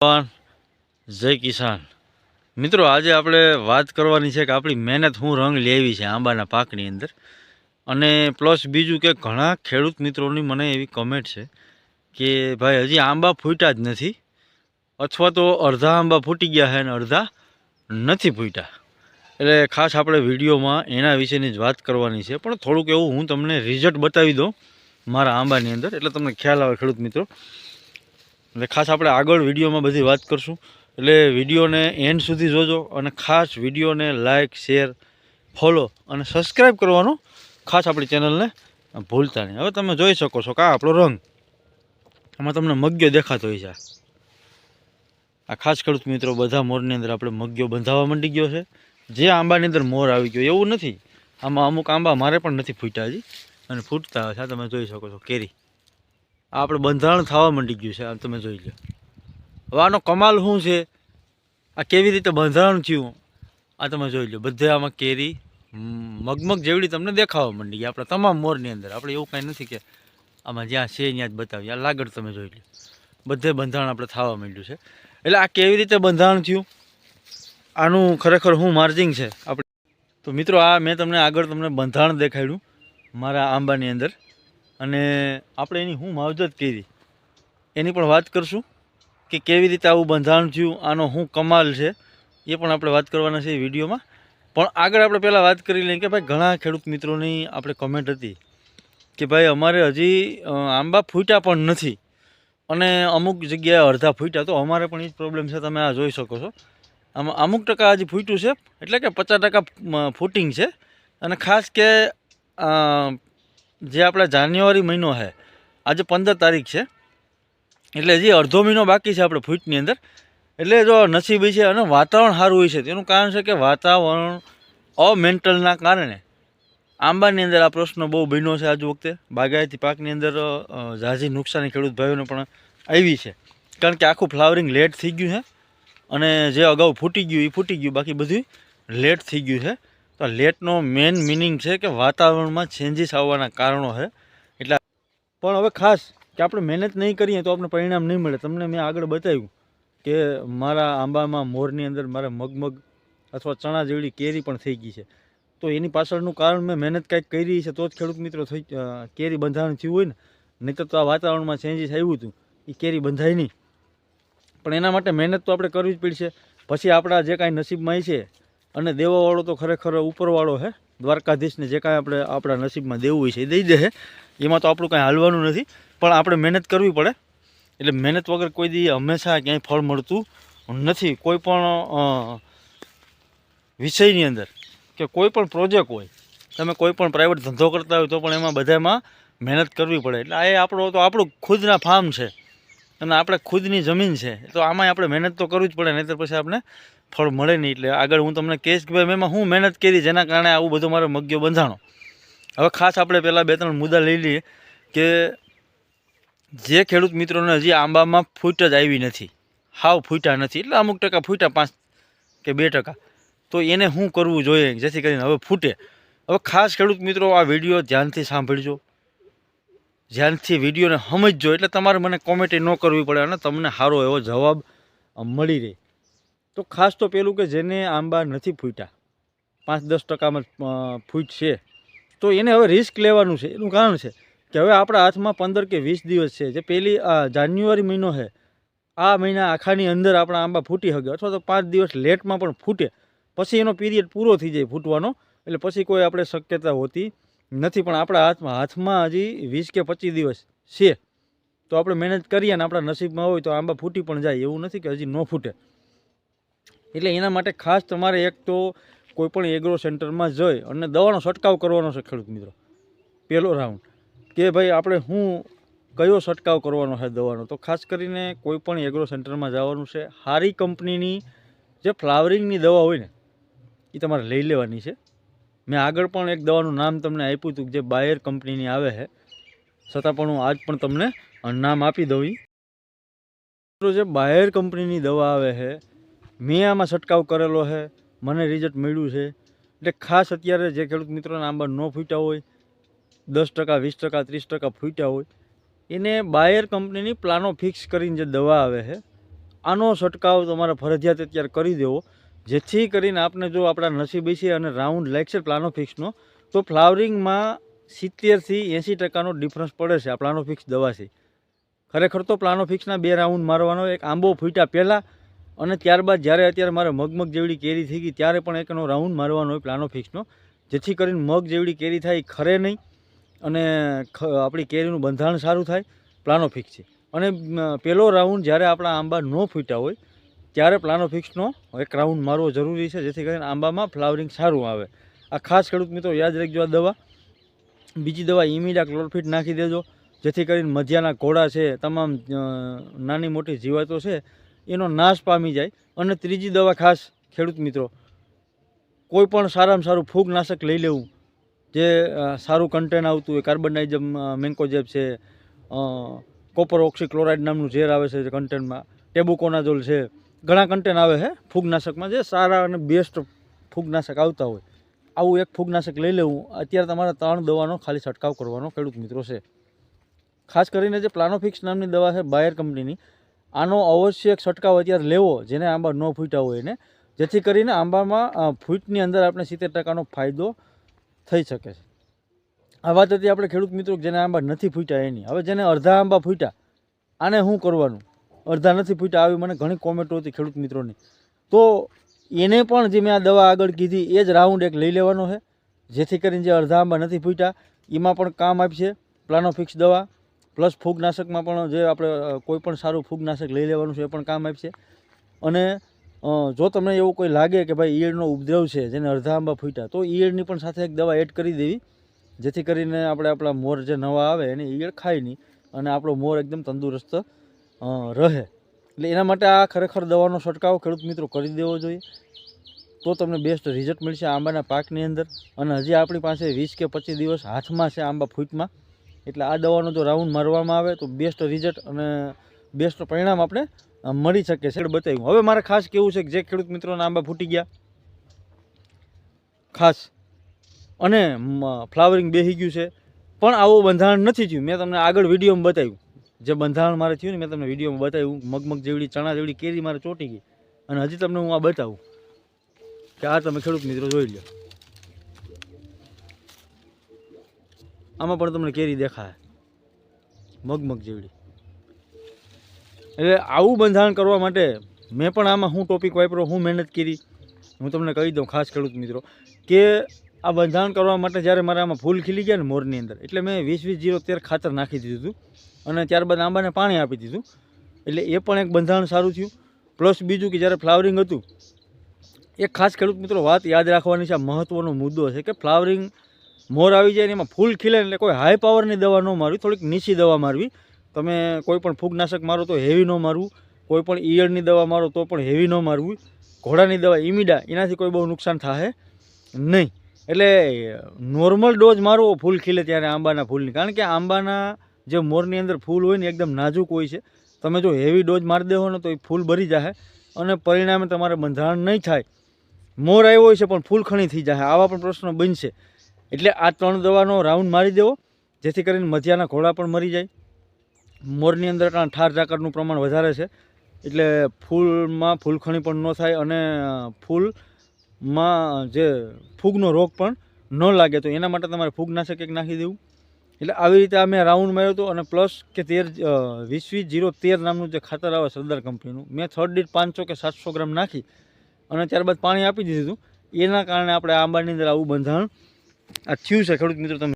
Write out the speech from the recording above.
જવાન જય કિસાન મિત્રો, આજે આપણે વાત કરવાની છે કે આપણી મહેનત શું રંગ લેવી છે આંબાના પાકની અંદર. અને પ્લસ બીજું કે ઘણા ખેડૂત મિત્રોની મને એવી કમેન્ટ છે કે ભાઈ હજી આંબા ફૂટ્યા જ નથી, અથવા તો અડધા આંબા ફૂટી ગયા છે અને અડધા નથી ફૂટ્યા. એટલે ખાસ આપણે વિડીયોમાં એના વિશેની જ વાત કરવાની છે, પણ થોડુંક એવું હું તમને રિઝલ્ટ બતાવી દઉં મારા આંબાની અંદર, એટલે તમને ખ્યાલ આવે ખેડૂત મિત્રો. એટલે ખાસ આપણે આગળ વિડીયોમાં બધી વાત કરશું, એટલે વિડીયોને એન્ડ સુધી જોજો. અને ખાસ વિડીયોને લાઇક, શેર, ફોલો અને સબસ્ક્રાઈબ કરવાનું ખાસ આપણી ચેનલને ભૂલતા નહીં. હવે તમે જોઈ શકો છો કે આ આપણો રંગ, આમાં તમને મગ્યો દેખાતો હોય છે. આ ખાસ ખેડૂત મિત્રો, બધા મોરની અંદર આપણે મગ્યો બંધાવા માંડી ગયો છે. જે આંબાની અંદર મોર આવી ગયો એવું નથી, આમાં અમુક આંબા મારે પણ નથી ફૂટ્યા હજી, અને ફૂટતા હોય છે. આ તમે જોઈ શકો છો કેરી, આ આપણે બંધારણ થવા માંડી ગયું છે. આ તમે જોઈ લો. હવે આનો કમાલ શું છે, આ કેવી રીતે બંધારણ થયું આ તમે જોઈ લો. બધે આમાં કેરી મગમગ જેવડી તમને દેખાવા માંડી ગઈ આપણા તમામ મોરની અંદર. આપણે એવું કાંઈ નથી કે આમાં જ્યાં છે ત્યાં જ બતાવીએ. આ લાગડ તમે જોઈ લો, બધે બંધારણ આપણે થવા માંડ્યું છે. એટલે આ કેવી રીતે બંધારણ થયું, આનું ખરેખર શું માર્જિંગ છે આપણે. તો મિત્રો, આ મેં તમને આગળ તમને બંધારણ દેખાડ્યું મારા આંબાની અંદર, અને આપણે એની શું માવજત કરી એની પણ વાત કરશું કે કેવી રીતે આવું બંધારણ થયું, આનો શું કમાલ છે એ પણ આપણે વાત કરવાના છે વિડીયોમાં. પણ આગળ આપણે પહેલાં વાત કરી લઈએ કે ભાઈ ઘણા ખેડૂત મિત્રોની આપણે કમેન્ટ હતી કે ભાઈ અમારે હજી આંબા ફૂટ્યા પણ નથી, અને અમુક જગ્યાએ અડધા ફૂટ્યા. તો અમારે પણ એ જ પ્રોબ્લેમ છે. તમે આ જોઈ શકો છો, આમાં અમુક ટકા હજી ફૂટ્યું છે, એટલે કે 50% ફૂટિંગ છે. અને ખાસ કે જે આપણા જાન્યુઆરી મહિનો છે, આજે 15 તારીખ છે, એટલે હજી અડધો મહિનો બાકી છે આપણે ફૂટની અંદર. એટલે જો નસીબી છે અને વાતાવરણ સારું હોય છે, તેનું કારણ છે કે વાતાવરણ અમેન્ટલના કારણે આંબાની અંદર આ પ્રશ્ન બહુ બન્યો છે. આજ વખતે બાગાયતી પાકની અંદર ઝાઝી નુકસાની ખેડૂત ભાઈઓને પણ આવી છે, કારણ કે આખું ફ્લાવરિંગ લેટ થઈ ગયું છે. અને જે અગાઉ ફૂટી ગયું એ ફૂટી ગયું, બાકી બધું લેટ થઈ ગયું છે. તો લેટનો મેઇન મિનિંગ છે કે વાતાવરણમાં ચેન્જીસ આવવાના કારણો છે. એટલે પણ હવે ખાસ કે આપણે મહેનત નહીં કરીએ તો આપણે પરિણામ નહીં મળે. તમને મેં આગળ બતાવ્યું કે મારા આંબામાં મોરની અંદર મારા મગમગ અથવા ચણા જેવડી કેરી પણ થઈ ગઈ છે. તો એની પાછળનું કારણ મેં મહેનત કાંઈક કરી છે, તો જ ખેડૂત મિત્રો કેરી બંધારણ થયું હોય ને. નહીં તો આ વાતાવરણમાં ચેન્જીસ આવ્યું હતું, એ કેરી બંધાય નહીં. પણ એના માટે મહેનત તો આપણે કરવી જ પડશે. પછી આપણા જે કાંઈ નસીબમાં છે, અને દેવાવાળો તો ખરેખર ઉપરવાળો છે, દ્વારકાધીશને જે કાંઈ આપણે આપણા નસીબમાં દેવું હોય છે એ દઈ દે છે. એમાં તો આપણું કાંઈ હાલવાનું નથી, પણ આપણે મહેનત કરવી પડે. એટલે મહેનત વગર કોઈ દી હંમેશા ક્યાંય ફળ મળતું નથી. કોઈ પણ વિષયની અંદર કે કોઈ પણ પ્રોજેક્ટ હોય, તમે કોઈ પણ પ્રાઇવેટ ધંધો કરતા હોય તો પણ એમાં બધામાં મહેનત કરવી પડે. એટલે આ આપણું ખુદના ફાર્મ છે અને આપણે ખુદની જમીન છે, તો આમાંય આપણે મહેનત તો કરવી જ પડે, નહીંતર પછી આપણે ફળ મળે નહીં. એટલે આગળ હું તમને કહીશ કે ભાઈ મેં હું મહેનત કરી જેના કારણે આવું બધું મારો મગ્યો બંધાણો. હવે ખાસ આપણે પહેલાં 2-3 મુદ્દા લઈ લઈએ કે જે ખેડૂત મિત્રોને હજી આંબામાં ફૂટ જ આવી નથી, હાવ ફૂટ્યા નથી, એટલે અમુક ટકા ફૂટ્યા 5 કે 2%, તો એને શું કરવું જોઈએ જેથી કરીને હવે ફૂટે. હવે ખાસ ખેડૂત મિત્રો આ વિડીયો ધ્યાનથી સાંભળજો, ધ્યાનથી વિડીયોને સમજજો, એટલે તમારે મને કોમેન્ટ ન કરવી પડે અને તમને સારો એવો જવાબ મળી રહે. તો ખાસ તો પેલું કે જેને આંબા નથી ફૂટ્યા, 5-10% ફૂટ છે, તો એને હવે રિસ્ક લેવાનું છે. એનું કારણ છે કે હવે આપણા હાથમાં 15 કે 20 દિવસ છે. જે પહેલી જાન્યુઆરી મહિનો છે, આ મહિના આખાની અંદર આપણા આંબા ફૂટી શકે, અથવા તો 5 દિવસ લેટમાં પણ ફૂટે, પછી એનો પીરિયડ પૂરો થઈ જાય ફૂટવાનો. એટલે પછી કોઈ આપણે શક્યતા હોતી નથી. પણ આપણા હાથમાં હજી 20 કે 25 દિવસ છે, તો આપણે મહેનત કરીએ અને આપણા નસીબમાં હોય તો આંબા ફૂટી પણ જાય. એવું નથી કે હજી ન ફૂટે. એટલે એના માટે ખાસ તમારે એક તો કોઈપણ એગ્રો સેન્ટરમાં જઈ અને દવાનો છંટકાવ કરવાનો છે ખેડૂત મિત્રો. પહેલો રાઉન્ડ કે ભાઈ આપણે કયો છંટકાવ કરવાનો છે દવાનો, તો ખાસ કરીને કોઈપણ એગ્રો સેન્ટરમાં જવાનું છે. સારી કંપનીની જે ફ્લાવરિંગની દવા હોય ને એ તમારે લઈ લેવાની છે. મેં આગળ પણ એક દવાનું નામ તમને આપ્યું હતું જે બાયર કંપનીની આવે છે, છતાં પણ હું આજ પણ તમને નામ આપી દઉં. જે બાયર કંપનીની દવા આવે છે, મેં આમાં છંટકાવ કરેલો છે, મને રિઝલ્ટ મળ્યું છે. એટલે ખાસ અત્યારે જે ખેડૂત મિત્રોના આંબા ન ફૂટ્યા હોય, 10%, 20%, 30% ફૂટ્યા હોય, એને બાયર કંપનીની પ્લાનો ફિક્સ કરીને જે દવા આવે છે, આનો છંટકાવ તમારે ફરજિયાત અત્યારે કરી દેવો, જેથી કરીને આપણે જો આપણા નસીબ છે અને રાઉન્ડ લાગશે પ્લાનોફિક્સનો તો ફ્લાવરિંગમાં 70થી 80% ડિફરન્સ પડે છે આ પ્લાનોફિક્સ દવાથી. ખરેખર તો પ્લાનોફિક્સના 2 રાઉન્ડ મારવાનો, એક આંબો ફૂટ્યા પહેલાં અને ત્યારબાદ જ્યારે અત્યારે મારે મગમગ જેવડી કેરી થઈ ગઈ ત્યારે પણ એકનો રાઉન્ડ મારવાનો હોય પ્લાનોફિક્સનો, જેથી કરીને મગ જેવડી કેરી થાય એ ખરે નહીં અને આપણી કેરીનું બંધારણ સારું થાય પ્લાનોફિક્સ છે. અને પહેલો રાઉન્ડ જ્યારે આપણા આંબા ન ફૂટ્યા હોય ત્યારે પ્લાનોફિક્સનો એક રાઉન્ડ મારવો જરૂરી છે, જેથી કરીને આંબામાં ફ્લાવરિંગ સારું આવે. આ ખાસ ખેડૂત મિત્રો યાદ રાખજો આ દવા. બીજી દવા ઇમિડા ક્લોરફિટ નાખી દેજો, જેથી કરીને મધ્યાના ઘોડા છે, તમામ નાની મોટી જીવાતો છે એનો નાશ પામી જાય. અને ત્રીજી દવા ખાસ ખેડૂત મિત્રો, કોઈ પણ સારામાં સારું ફૂગનાશક લઈ લેવું જે સારું કન્ટેન આવતું હોય. કાર્બનડાઇઝમ મેન્કોજેબ છે, કોપર ઓક્સીક્લોરાઇડ નામનું ઝેર આવે છે કન્ટેનમાં, ટેબુકોનાઝોલ છે, ઘણા કન્ટેન આવે છે ફૂગનાશકમાં જે સારા અને બેસ્ટ ફૂગનાશક આવતા હોય. આવું એક ફૂગનાશક લઈ લેવું. અત્યારે તમારે 3 દવાનો ખાલી છંટકાવ કરવાનો ખેડૂત મિત્રો છે. ખાસ કરીને જે પ્લાનોફિક્સ નામની દવા છે બાયર કંપનીની, આનો અવશ્ય એક છંટકાવ અત્યારે લેવો જેને આંબા ન ફૂટ્યા હોય એને, જેથી કરીને આંબામાં ફૂટની અંદર આપણે 70%નો ફાયદો થઈ શકે છે. આ વાત હતી આપણે ખેડૂત મિત્રો જેને આંબા નથી ફૂટ્યા એની. હવે જેને અડધા આંબા ફૂટ્યા આને શું કરવાનું? અડધા નથી ફૂટ્યા આવી મને ઘણી કોમેન્ટો હતી ખેડૂત મિત્રોની. તો એને પણ જે મેં આ દવા આગળ કીધી એ જ રાઉન્ડ એક લઈ લેવાનો છે, જેથી કરીને જે અડધા આંબા નથી ફૂટ્યા એમાં પણ કામ આપશે પ્લાનોફિક્સ દવા. પ્લસ ફૂગનાશકમાં પણ જે આપણે કોઈ પણ સારું ફૂગનાશક લઈ લેવાનું છે એ પણ કામ આપશે. અને જો તમને એવું કોઈ લાગે કે ભાઈ ઈયળનો ઉપદ્રવ છે જેને અડધા આંબા ફૂટ્યા, તો ઈયળની પણ સાથે એક દવા એડ કરી દેવી, જેથી કરીને આપણા મોર જે નવા આવે એને ઈયળ ખાય નહીં અને આપણો મોર એકદમ તંદુરસ્ત રહે. એટલે એના માટે આ ખરેખર દવાનો છંટકાવ ખેડૂત મિત્રો કરી દેવો જોઈએ, તો તમને બેસ્ટ રિઝલ્ટ મળશે આંબાના પાકની અંદર. અને હજી આપણી પાસે 20 કે 25 દિવસ હાથમાં છે આંબા ફૂટમાં, એટલે આ દવાનો જો રાઉન્ડ મારવામાં આવે તો બેસ્ટ રિઝલ્ટ અને બેસ્ટ પરિણામ આપણે મળી શકે છે બતાવ્યું. હવે મારે ખાસ કેવું છે કે જે ખેડૂત મિત્રોના આંબા ફૂટી ગયા ખાસ અને ફ્લાવરિંગ બેસી ગયું છે પણ આવું બંધારણ નથી થયું, મેં તમને આગળ વિડીયોમાં બતાવ્યું જે બંધારણ મારે થયું ને મેં તમને વિડીયોમાં બતાવ્યું. મગમગ જેવડી ચણા જેવડી કેરી મારે ચોંટી ગઈ અને હજી તમને હું આ બતાવું કે આ તમે ખેડૂત મિત્રો જોઈ લો. આમાં પણ તમને કેરી દેખાય મગમગ જેવડી. એટલે આવું બંધારણ કરવા માટે મેં પણ આમાં હું ટોપિક વાપર્યો, હું મહેનત કરી, હું તમને કહી દઉં ખાસ ખેડૂત મિત્રો કે આ બંધારણ કરવા માટે જ્યારે મારે આમાં ફૂલ ખીલી ગયા ને મોરની અંદર, એટલે મેં 20-20-0-13 ખાતર નાખી દીધું હતું અને ત્યારબાદ આંબાને પાણી આપી દીધું. એટલે એ પણ એક બંધારણ સારું થયું. પ્લસ બીજું કે જ્યારે ફ્લાવરિંગ હતું, એક ખાસ ખેડૂત મિત્રો વાત યાદ રાખવાની છે, આ મહત્ત્વનો મુદ્દો છે કે ફ્લાવરિંગ મોર આવી જાય ને એમાં ફૂલ ખીલે એટલે કોઈ હાઈ પાવરની દવા ન મારવી, થોડીક નીચી દવા મારવી. તમે કોઈ પણ ફૂગનાશક મારો તો હેવી ન મારવું, કોઈ પણ ઈયળની દવા મારો તો પણ હેવી ન મારવું. ઘોડાની દવા ઇમિડા એનાથી કોઈ બહુ નુકસાન થાય નહીં. એટલે નોર્મલ ડોઝ મારવો ફૂલ ખીલે ત્યારે આંબાના ફૂલની, કારણ કે આંબાના જે મોરની અંદર ફૂલ હોય ને એકદમ નાજુક હોય છે. તમે જો હેવી ડોઝ મારી દેવો ને તો એ ફૂલ ભરી જાય અને પરિણામે તમારે બંધારણ નહીં થાય. મોર આવ્યો હોય છે પણ ફૂલ ખણી થઈ જાય, આવા પણ પ્રશ્નો બનશે. એટલે આ 3 દવાનો રાઉન્ડ મારી દેવો, જેથી કરીને મધ્યાના ઘોડા પણ મરી જાય. મોરની અંદર કારણ ઠાર ઝાકળનું પ્રમાણ વધારે છે એટલે ફૂલમાં ફૂલખણી પણ ન થાય અને ફૂલમાં જે ફૂગનો રોગ પણ ન લાગે. તો એના માટે તમારે ફૂગનાશક એક નાખી દેવું. એટલે આવી રીતે આ મેં રાઉન્ડ માર્યો હતો. અને પ્લસ કે 20-20-0-13 નામનું જે ખાતર આવે સરદાર કંપનીનું, મેં 3 દીઠ 500 કે 700 ગ્રામ નાખી અને ત્યારબાદ પાણી આપી દીધું હતું. એના કારણે આપણે આંબાની અંદર આવું બંધારણ આ થયું છે ખેડૂત મિત્રો. તમે